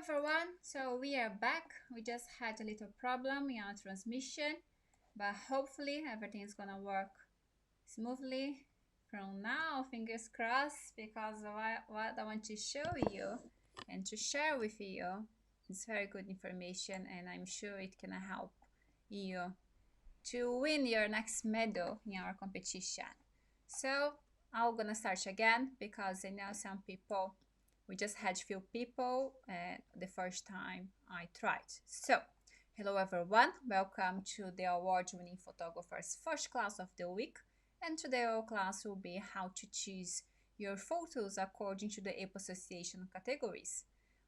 everyone, so we are back. We just had a little problem in our transmission, but hopefully everything is gonna work smoothly from now, fingers crossed, because what I want to show you and to share with you is very good information, and I'm sure it can help you to win your next medal in our competition. So I'm gonna start again because I know some people, we just had few people the first time I tried. So hello everyone, welcome to the award-winning photographers first class of the week, and today our class will be how to choose your photos according to the EPA Association categories.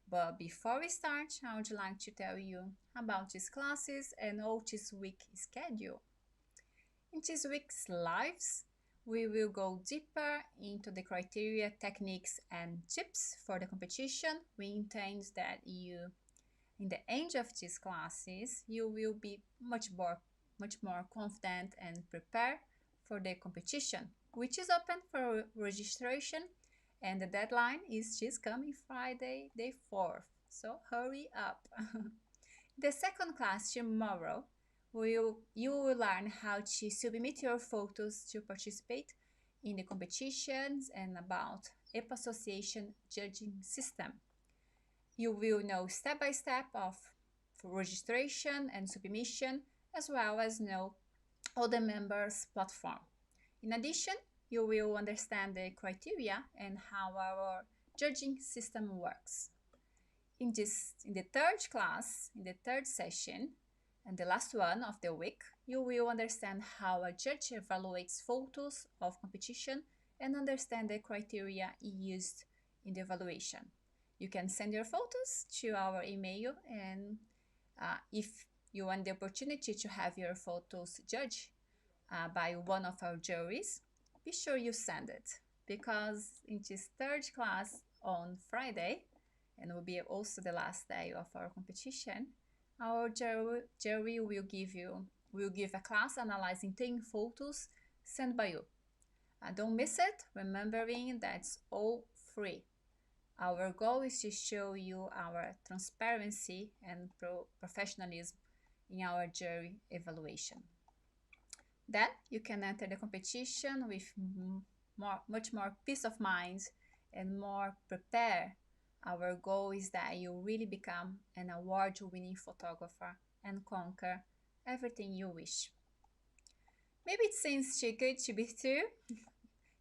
But before we start, I would like to tell you about these classes and all this week schedule. In this week's lives, we will go deeper into the criteria, techniques, and tips for the competition. We intend that you, in the end of these classes, you will be much more confident and prepared for the competition, which is open for registration, and the deadline is just coming Friday, the 4th. So hurry up. The second class tomorrow, you will learn how to submit your photos to participate in the competitions and about EPA Association judging system. You will know step by step of registration and submission, as well as know all the members platform. In addition, you will understand the criteria and how our judging system works. In the third class, in the third session, and the last one of the week, you will understand how a judge evaluates photos of competition and understand the criteria used in the evaluation. You can send your photos to our email, and if you want the opportunity to have your photos judged by one of our juries, be sure you send it, because in this third class on Friday, and will be also the last day of our competition, our jury will give a class analyzing 10 photos sent by you. Don't miss it, remembering that's all free. Our goal is to show you our transparency and professionalism in our jury evaluation. Then you can enter the competition with much more peace of mind and more prepared. Our goal is that you really become an award-winning photographer and conquer everything you wish. Maybe it seems too good to be true,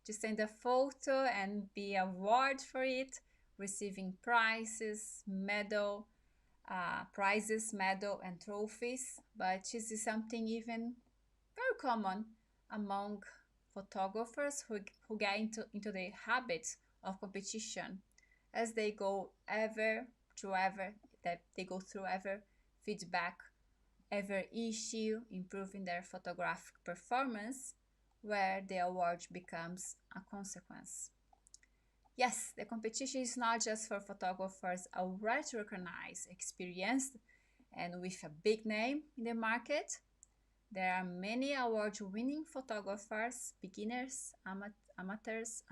to send a photo and be awarded for it, receiving prizes, medal, and trophies, but this is something even very common among photographers who get into the habit of competition, as they go through ever feedback, ever issue, improving their photographic performance, where the award becomes a consequence. Yes, the competition is not just for photographers already recognized, experienced, and with a big name in the market. There are many award-winning photographers, beginners, amateurs,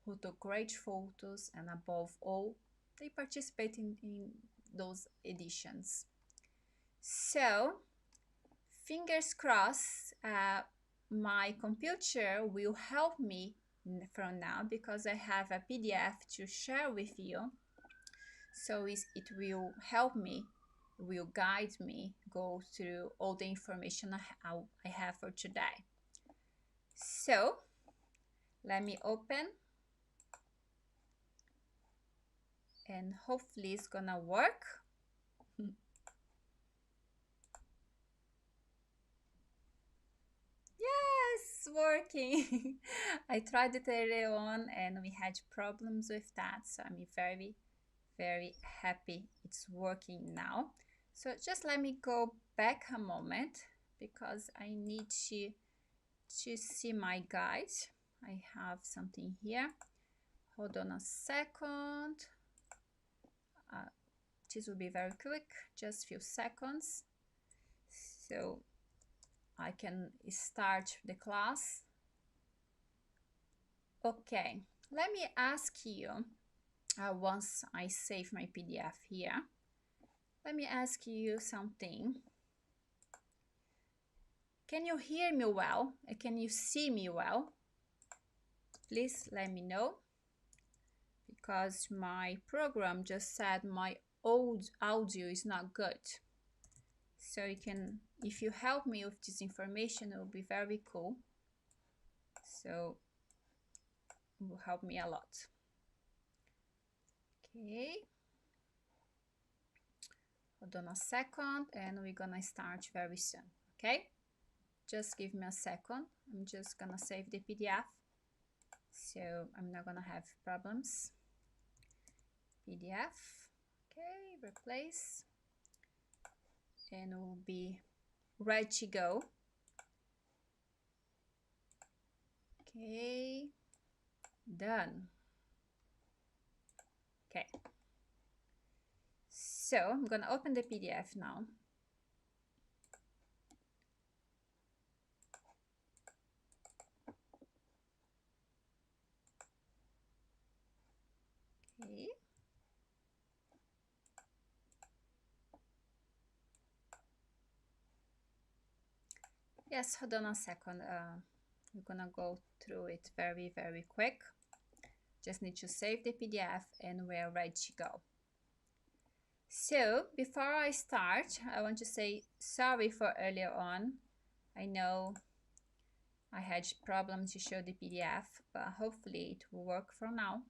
who took great photos, and above all, they participate in those editions. So, fingers crossed, my computer will help me from now, because I have a PDF to share with you. So it will help me, will guide me, go through all the information I have for today. So let me open, and hopefully it's gonna work. Yes, working. I tried it earlier on and we had problems with that, so I'm very happy it's working now. So just let me go back a moment, because I need to see my guide. I have something here. Hold on a second. This will be very quick, just a few seconds. So I can start the class. Okay, let me ask you once I save my PDF here, let me ask you something. Can you hear me well? Can you see me well? Please let me know, because my program just said my old audio is not good. So you can, if you help me with this information, it will be very cool. So it will help me a lot. Okay. Hold on a second and we're gonna start very soon, okay? Just give me a second. I'm just gonna save the PDF, so I'm not gonna have problems. PDF, okay, replace, and we'll be ready to go. Okay, done. Okay, so I'm gonna open the PDF now. Okay. Yes, hold on a second. We're gonna go through it very, very quick. Just need to save the PDF and we're ready to go. So before I start, I want to say sorry for earlier on. I know I had problems to show the PDF, but hopefully it will work from now.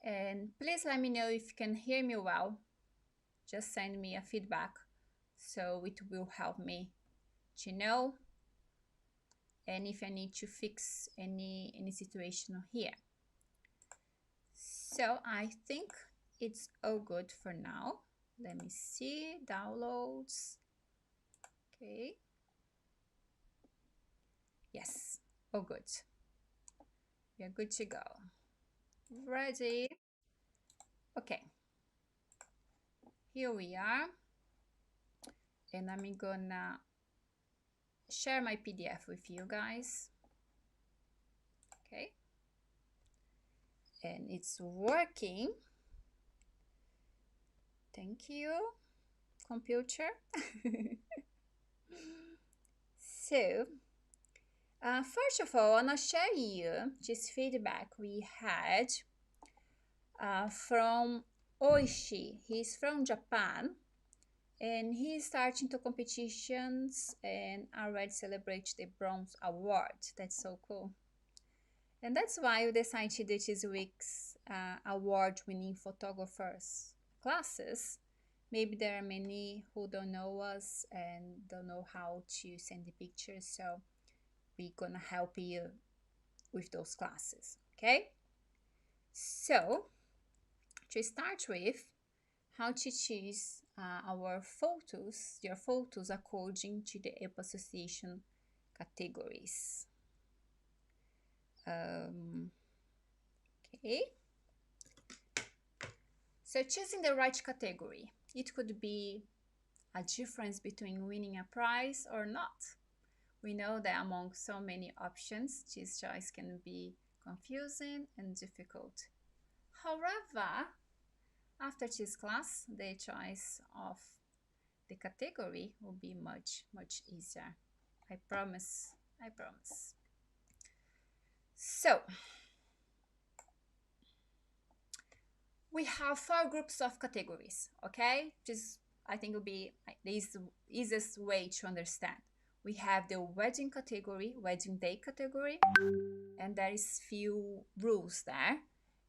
And please let me know if you can hear me well. Just send me a feedback, so it will help me to know, and if I need to fix any situation here. So I think it's all good for now. Let me see, downloads. Okay. Yes, all good. We are good to go. Ready? Okay. Here we are. And I'm gonna share my PDF with you guys. Okay. And it's working. Thank you, computer. So, first of all, I want to share you this feedback we had from Oishi. He's from Japan, and he's starting to competitions and already celebrate the bronze award. That's so cool. And that's why we decided to do this week's award-winning photographers classes. Maybe there are many who don't know us and don't know how to send the pictures, so we're gonna help you with those classes, okay? So, to start with, how to choose our photos, your photos according to the EPA Association categories. Okay. So choosing the right category, it could be a difference between winning a prize or not. We know that among so many options, this choice can be confusing and difficult. However, after this class, the choice of the category will be much, much easier. I promise, I promise. So, we have 4 groups of categories, okay? Just, I think will be the easiest way to understand. We have the wedding category, wedding day category, and there is few rules there.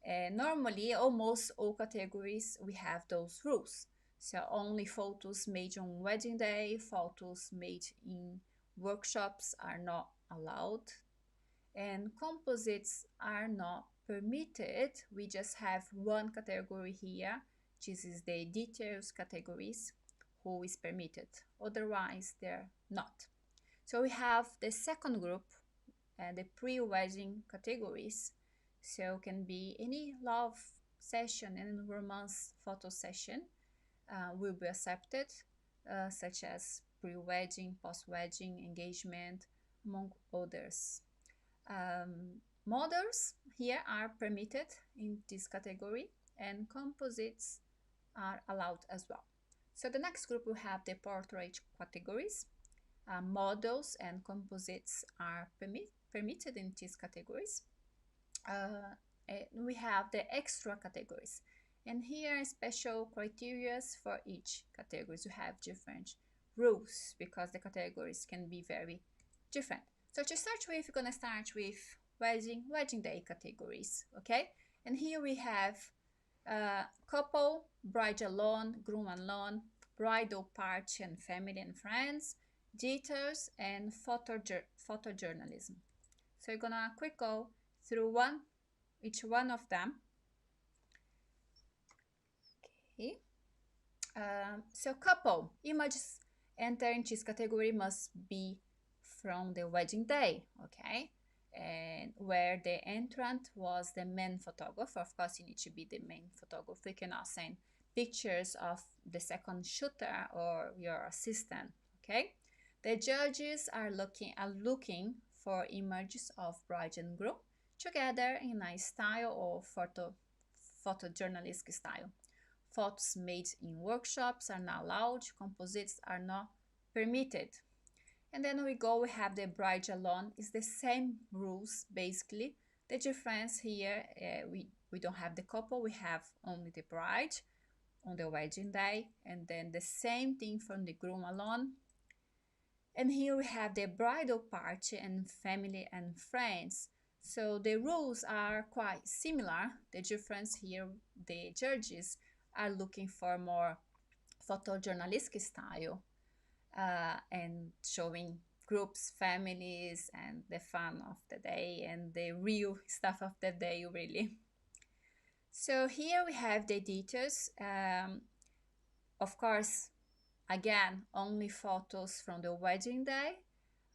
And normally, almost all categories, we have those rules. So only photos made on wedding day, photos made in workshops are not allowed, and composites are not permitted. We just have one category here. This is the details categories, who is permitted. Otherwise, they're not. So we have the second group, the pre-wedding categories. So can be any love session and romance photo session will be accepted, such as pre-wedding, post-wedding, engagement, among others. models here are permitted in this category, and composites are allowed as well. So the next group we have the portrait categories. Models and composites are permitted in these categories. We have the extra categories, and here are special criteria for each categories. We have different rules because the categories can be very different. So to start with, we're gonna start with wedding day categories, okay? And here we have couple, bride alone, groom alone, bridal party and family and friends, details, and photojournalism. So we're gonna quick go through each one of them. Okay. So couple images entering this category must be from the wedding day, okay? And where the entrant was the main photographer. Of course, you need to be the main photographer. You cannot send pictures of the second shooter or your assistant, okay? The judges are looking for images of bride and groom together in a style or photojournalistic style. Photos made in workshops are not allowed, composites are not permitted. And then we have the bride alone. It's the same rules, basically. The difference here, we don't have the couple, we have only the bride on the wedding day, and then the same thing from the groom alone. And here we have the bridal party and family and friends. So the rules are quite similar. The difference here, the judges are looking for more photojournalistic style and showing groups, families, and the fun of the day and the real stuff of the day, really. So here we have the details. Of course, again, only photos from the wedding day,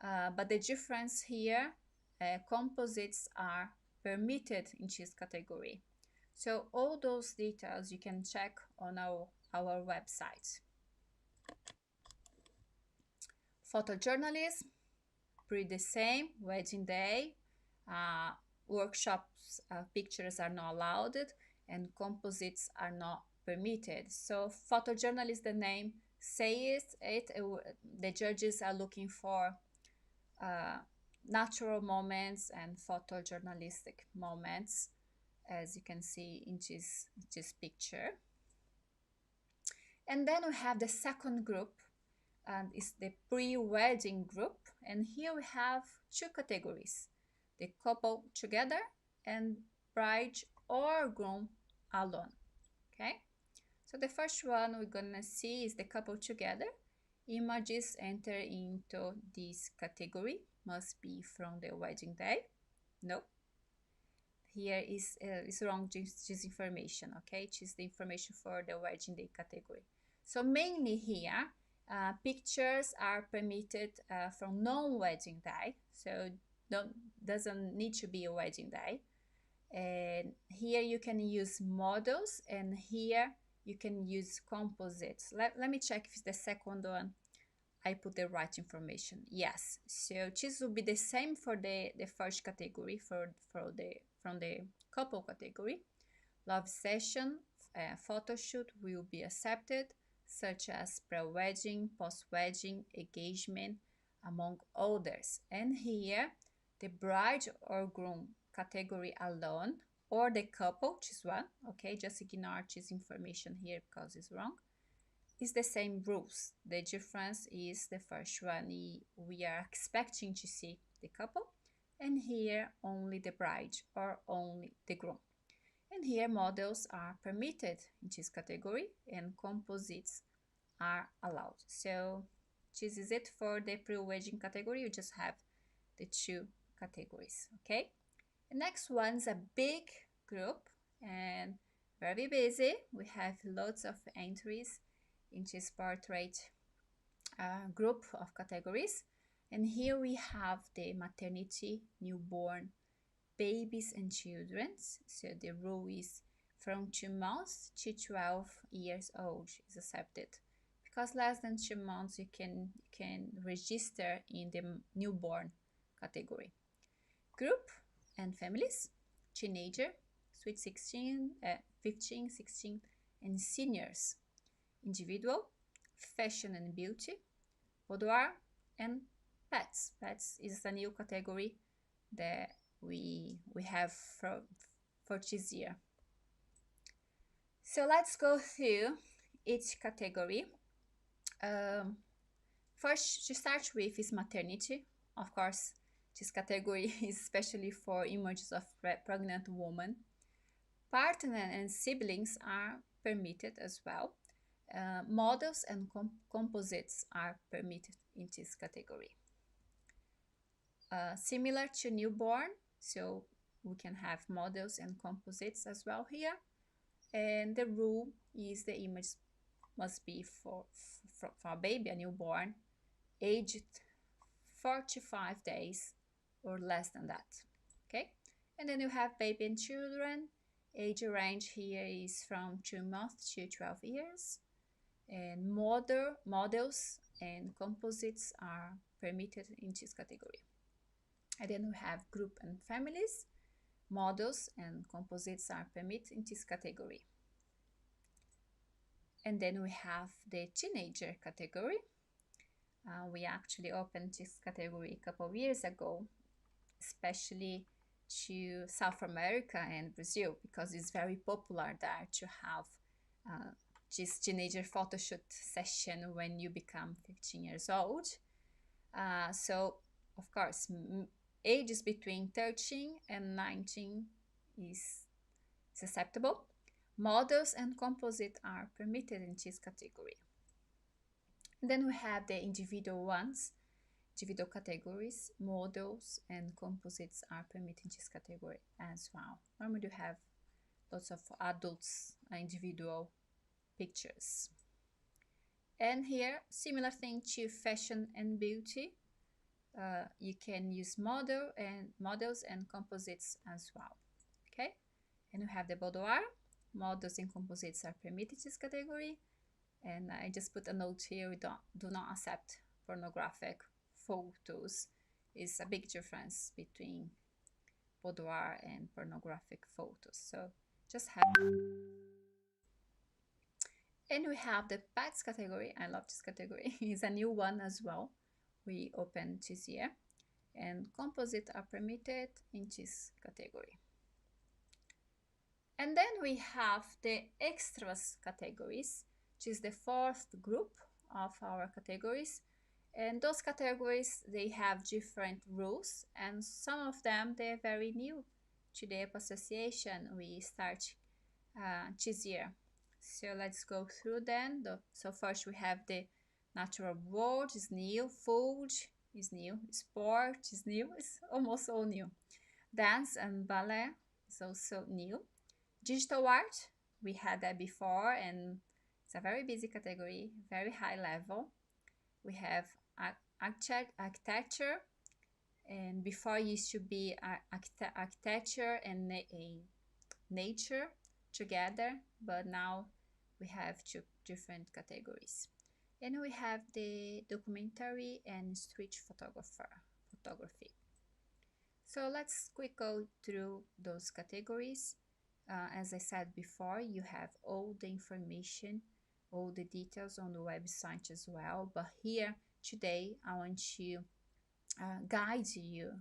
but the difference here, composites are permitted in this category. So all those details you can check on our website. Photojournalism, pretty the same, wedding day, workshops, pictures are not allowed, and composites are not permitted. So photojournalist, the name says it, the judges are looking for natural moments and photojournalistic moments, as you can see in this picture. And then we have the second group, and it's the pre-wedding group. And here we have two categories, the couple together and bride or groom alone, okay? So the first one we're gonna see is the couple together. Images enter into this category must be from the wedding day. No, here is wrong, this information, okay? It is the information for the wedding day category. So mainly here, pictures are permitted from non-wedding day, so doesn't need to be a wedding day. And here you can use models, and here you can use composites. Let me check if the second one I put the right information. Yes, so this will be the same for the first category, from the couple category. Love session, photo shoot will be accepted, such as pre-wedding, post-wedding, engagement, among others. And here, the bride or groom category alone, or the couple, this one, okay, just ignore this information here because it's wrong, is the same rules. The difference is the first one, we are expecting to see the couple, and here only the bride or only the groom. And here models are permitted in this category, and composites are allowed. So this is it for the pre-wedding category. You just have the two categories, okay? The next one's a big group and very busy. We have lots of entries in this portrait group of categories. And here we have the maternity, newborn, babies and children. So the rule is from 2 months to 12 years old is accepted, because less than 2 months you can register in the newborn category. Group and families, teenager, sweet 16, 15, 16, and seniors, individual, fashion and beauty, boudoir, and pets. Pets is a new category that we have for this year. So let's go through each category. First, to start with is maternity. Of course, this category is especially for images of pregnant women. Partner and siblings are permitted as well. Models and composites are permitted in this category. Similar to newborn, so we can have models and composites as well here. And the rule is the image must be for a baby, a newborn, aged 45 days or less than that. Okay, and then you have baby and children. Age range here is from 2 months to 12 years. And models and composites are permitted in this category. And then we have group and families. Models and composites are permitted in this category. And then we have the teenager category. We actually opened this category a couple of years ago, especially to South America and Brazil, because it's very popular there to have this teenager photo shoot session when you become 15 years old. So, of course, ages between 13 and 19 is acceptable. Models and composite are permitted in this category. And then we have the individual ones, individual categories. Models and composites are permitted in this category as well. Normally you have lots of adults, individual pictures. And here, similar thing to fashion and beauty. You can use models and composites as well. Okay, and we have the boudoir. Models and composites are permitted in this category. And I just put a note here: we do not accept pornographic photos. It's a big difference between boudoir and pornographic photos. So just have. And we have the pets category. I love this category. It's a new one as well. We opened this year. And composites are permitted in this category. And then we have the extras categories, which is the fourth group of our categories. And those categories, they have different rules, and some of them, they're very new to the EPA Association. We start this year. So let's go through them. So first we have the natural world is new, food is new, sport is new, it's almost all new. Dance and ballet is also new. Digital art, we had that before, and it's a very busy category, very high level. We have architecture, and before used to be architecture and nature together, but now we have two different categories. And we have the documentary and street photography. So let's quickly go through those categories. As I said before, you have all the information, all the details on the website as well. But here today, I want to guide you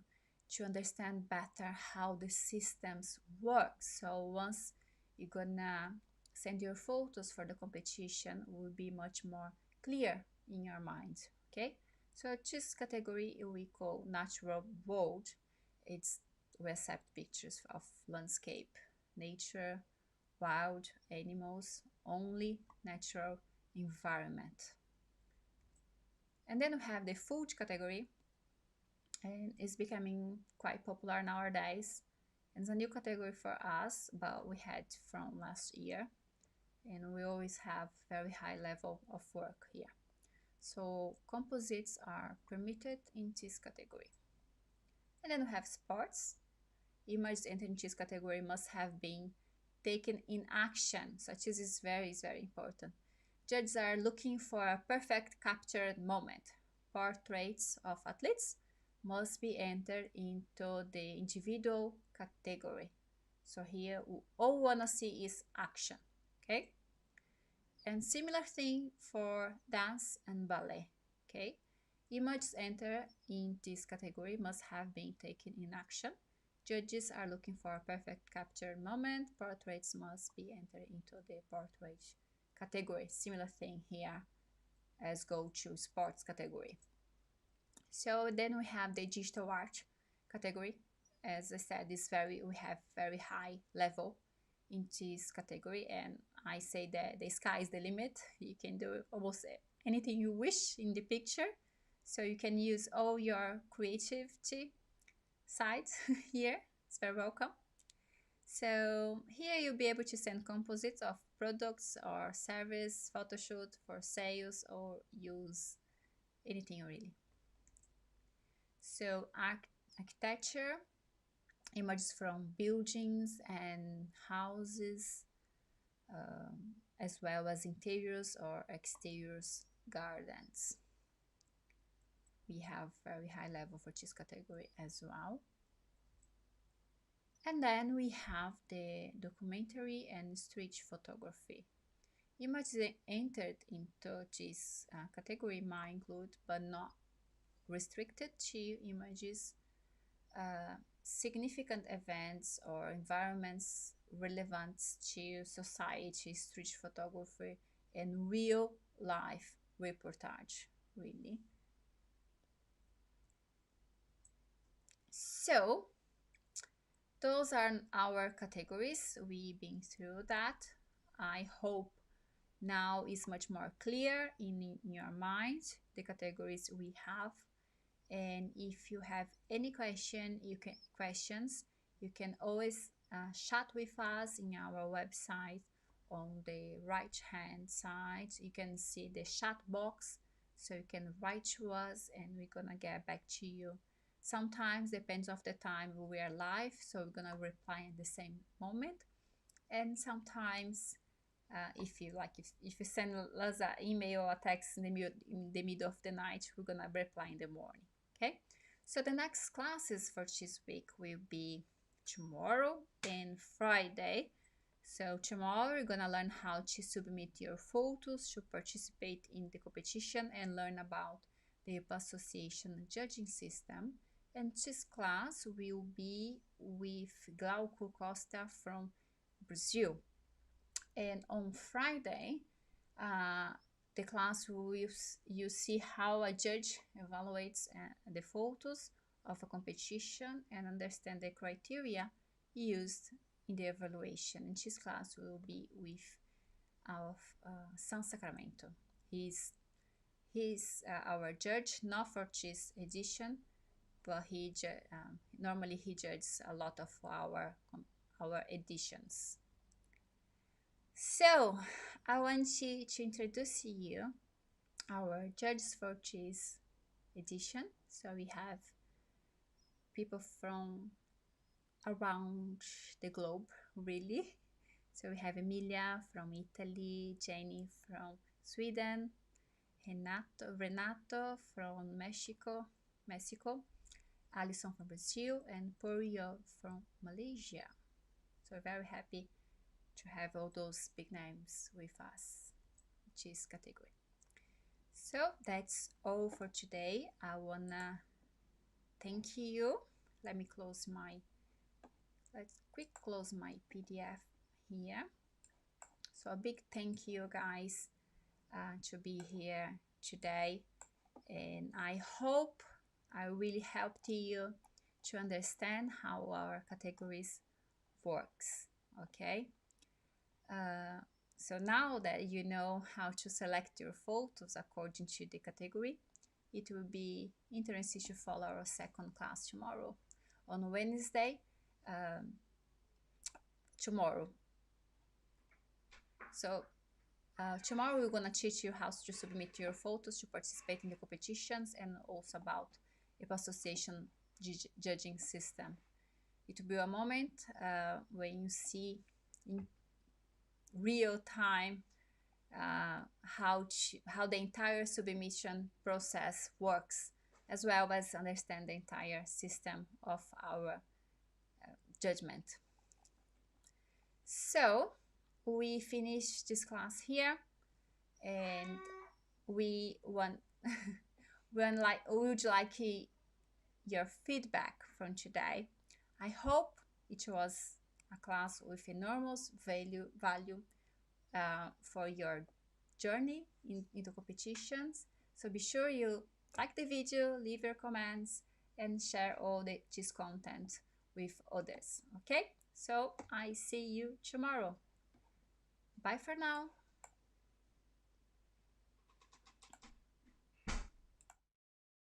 to understand better how the systems work. So once you're gonna send your photos for the competition, will be much more clear in your mind. Okay, so this category we call natural world. We accept pictures of landscape, nature, wild animals, only natural environment. And then we have the food category, and it's becoming quite popular nowadays. And it's a new category for us, but we had from last year, and we always have very high level of work here. So composites are permitted in this category. And then we have sports. Images entering this category must have been taken in action. So this is very, very important. Judges are looking for a perfect captured moment. Portraits of athletes must be entered into the individual category. So here, all we want to see is action, okay? And similar thing for dance and ballet, okay? Images enter in this category must have been taken in action. Judges are looking for a perfect captured moment. Portraits must be entered into the portrait category. Similar thing here as go to sports category. So then we have the digital art category. As I said, we have very high level in this category, and I say that the sky is the limit. You can do almost anything you wish in the picture. So you can use all your creativity side here. It's very welcome. So here you'll be able to send composites of products or service, photo shoot for sales, or use anything really. So architecture, images from buildings and houses, as well as interiors or exteriors gardens. We have very high level for this category as well. And then we have the documentary and street photography. Images entered into this category might include, but not restricted to, images, significant events or environments relevant to society, street photography, and real life reportage, really. So those are our categories. We've been through that. I hope now is much more clear in your mind the categories we have. And if you have any questions, you can always chat with us in our website. On the right hand side you can see the chat box, so you can write to us and we're gonna get back to you. Sometimes depends of the time we are live, so we're gonna reply in the same moment, and sometimes if you send us an email or a text in the middle of the night, we're gonna reply in the morning. Okay, so the next classes for this week will be tomorrow and Friday. So tomorrow we're gonna learn how to submit your photos to participate in the competition and learn about the EPA Association judging system. And this class will be with Glauco Costa from Brazil. And on Friday, the class will you see how a judge evaluates the photos of a competition and understand the criteria used in the evaluation. And this class will be with our San Sacramento. He's our judge, not for this edition, but normally he judges a lot of our editions. So I want to introduce you our judges for this edition. So we have people from around the globe, really. So we have Emilia from Italy, Jenny from Sweden, Renato from Mexico, Alison from Brazil, and Purio from Malaysia. So we're very happy to have all those big names with us in this category. So that's all for today. I wanna thank you. Let's quick close my PDF here. So a big thank you guys to be here today, and I hope I really helped you to understand how our categories works. Okay, so now that you know how to select your photos according to the category, it will be interesting to follow our second class tomorrow on Wednesday. Tomorrow. So tomorrow we're gonna teach you how to submit your photos to participate in the competitions, and also about EPA Association judging system. It will be a moment when you see in real time how the entire submission process works, as well as understand the entire system of our judgment. So we finish this class here, and we want we would like your feedback from today. I hope it was a class with enormous value for your journey into competitions. So be sure you like the video, leave your comments, and share all this content with others. Okay, so I see you tomorrow. Bye for now.